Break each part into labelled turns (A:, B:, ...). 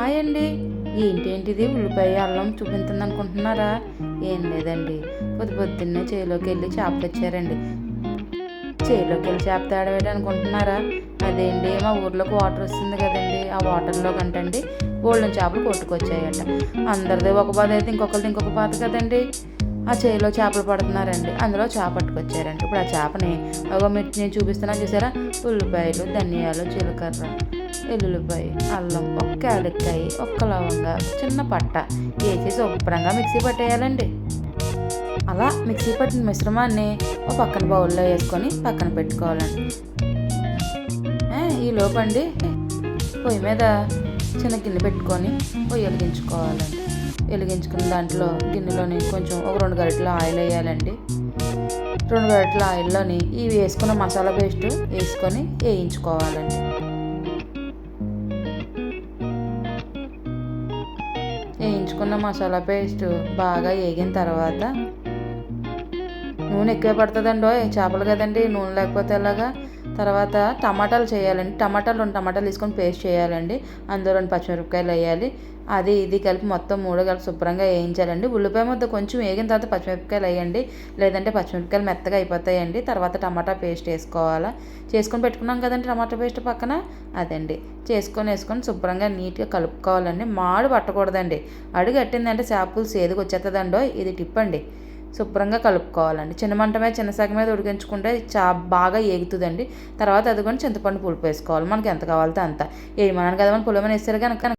A: Hi అండి. ఏంటేంటిది ఉల్లిపాయ అల్లం చూపించింది అనుకుంటున్నారా? ఏం లేదండి, పొద్దున్నే చేలోకి వెళ్ళి చేప తెచ్చారండి. చేలోకి వెళ్ళి చేప తేడవేటి అనుకుంటున్నారా? అదేంటి, మా ఊర్లోకి వాటర్ వస్తుంది కదండి, ఆ వాటర్లో కంటండి బోల్డెన్ చేపలు కొట్టుకొచ్చాయట. అందరిది ఒక బాధ అయితే ఇంకొకరిది ఇంకొక బాధ కదండి. ఆ చేలో చేపలు పడుతున్నారండి, అందులో చేప పట్టుకొచ్చారండి. ఇప్పుడు ఆ చేపని నేను చూపిస్తున్నాను చూసారా, ఉల్లిపాయలు, ధనియాలు, జీలకర్ర, వెల్లుల్లిపాయ, అల్లం, ఒక్క యాలక్కాయ, ఒక్క లవంగా, చిన్న పట్ట వేసి శుభ్రంగా మిక్సీ పట్టేయాలండి. అలా మిక్సీ పట్టిన మిశ్రమాన్ని ఒక పక్కన బౌల్లో వేసుకొని పక్కన పెట్టుకోవాలండి. ఈ లోపండి పొయ్యి మీద చిన్న గిన్నె పెట్టుకొని పొయ్యి వెలిగించుకోవాలండి. వెలిగించుకున్న దాంట్లో గిన్నెలోని కొంచెం ఒక 2 గరిటెలు ఆయిల్ వేయాలండి. 2 గరిటెల ఆయిల్లోని ఇవి వేసుకున్న మసాలా పేస్ట్ వేసుకొని వేయించుకోవాలండి. వేయించుకున్న మసాలా పేస్ట్ బాగా వేగిన తర్వాత నూనె ఎక్కువ పడుతుందండి, చేపలు కదండి, నూనె లేకపోతే ఎలాగా. తర్వాత టమాటాలు చేయాలండి. 2 టమాటాలు తీసుకొని పేస్ట్ చేయాలండి. అందులో 2 పచ్చిమిరపకాయలు వేయాలి. అది ఇది కలిపి మొత్తం 3 కలిపి శుభ్రంగా వేయించాలండి. ఉల్లిపాయ ముద్ద కొంచెం వేగిన తర్వాత పచ్చిమిరపకాయలు వేయండి, లేదంటే పచ్చిమిరపకాయలు మెత్తగా అయిపోతాయండి. తర్వాత టమాటా పేస్ట్ వేసుకోవాలా. చేసుకొని పెట్టుకున్నాం కదండి టమాటా పేస్ట్ పక్కన, అదండి వేసుకొని శుభ్రంగా నీట్గా కలుపుకోవాలండి. మాడు పట్టకూడదండి, అడుగు కట్టిందంటే చేపలు సేదుకు వచ్చేస్తుందండో, ఇది టిప్ అండి. శుభ్రంగా కలుపుకోవాలండి. చిన్న మంట మీద చిన్న సగ మీద ఉడికించుకుంటే బాగా ఏగుతుందండి. తర్వాత అది కూడా చింతపండు పులుపు వేసుకోవాలి, మనకి ఎంత కావాలితే అంత వేయమన్నాను కదా. మన పులమని వేస్తారు కనుక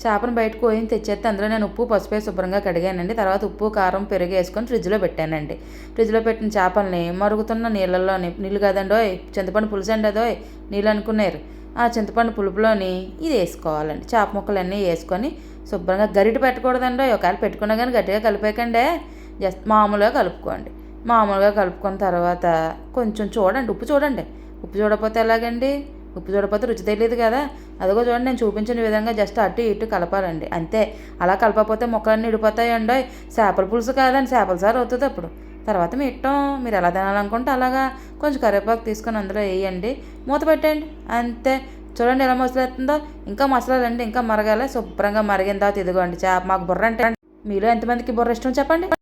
A: చేపను బయటకు పోయి తెచ్చేస్తే అందులో నేను ఉప్పు పసుపు వేసి శుభ్రంగా కడిగానండి. తర్వాత ఉప్పు కారం పెరుగు వేసుకొని ఫ్రిడ్జ్లో పెట్టానండి. ఫ్రిడ్జ్లో పెట్టిన చేపల్ని మరుగుతున్న నీళ్ళు కదండో, చింతపండు పులుసు అండి అదో నీళ్ళు అనుకున్నారు. ఆ చింతపండు పులుపులోని ఇది వేసుకోవాలండి. చేప ముక్కలన్నీ వేసుకొని శుభ్రంగా గరిటె పెట్టకూడదండి, ఒకవేళ పెట్టుకున్నా కానీ గట్టిగా కలిపేయకండి, జస్ట్ మామూలుగా కలుపుకోండి. మామూలుగా కలుపుకున్న తర్వాత కొంచెం చూడండి, ఉప్పు చూడండి. ఉప్పు చూడకపోతే ఎలాగండి, ఉప్పు చూడకపోతే రుచి తెలియదు కదా. అదిగో చూడండి, నేను చూపించిన విధంగా జస్ట్ అటు ఇటు కలపాలండి, అంతే. అలా కలపకపోతే ముక్కలన్నీ విడిపోతాయండి. చేపల పులుసు కాదండి, చేపల సారు అవుతుంది అప్పుడు. తర్వాత మీ ఇష్టం, మీరు ఎలా తినాలనుకుంటే అలాగా. కొంచెం కరివేపాకు తీసుకొని అందులో వేయండి, మూత పెట్టండి, అంతే. చూడండి ఎలా మసలేస్తుందో. ఇంకా మసలాలండి, ఇంకా మరగాలి. శుభ్రంగా మరిగిన తర్వాత ఇదిగోండి చేప. మాకు బుర్ర అంటే, మీలో ఎంతమందికి బుర్ర ఇష్టం చెప్పండి.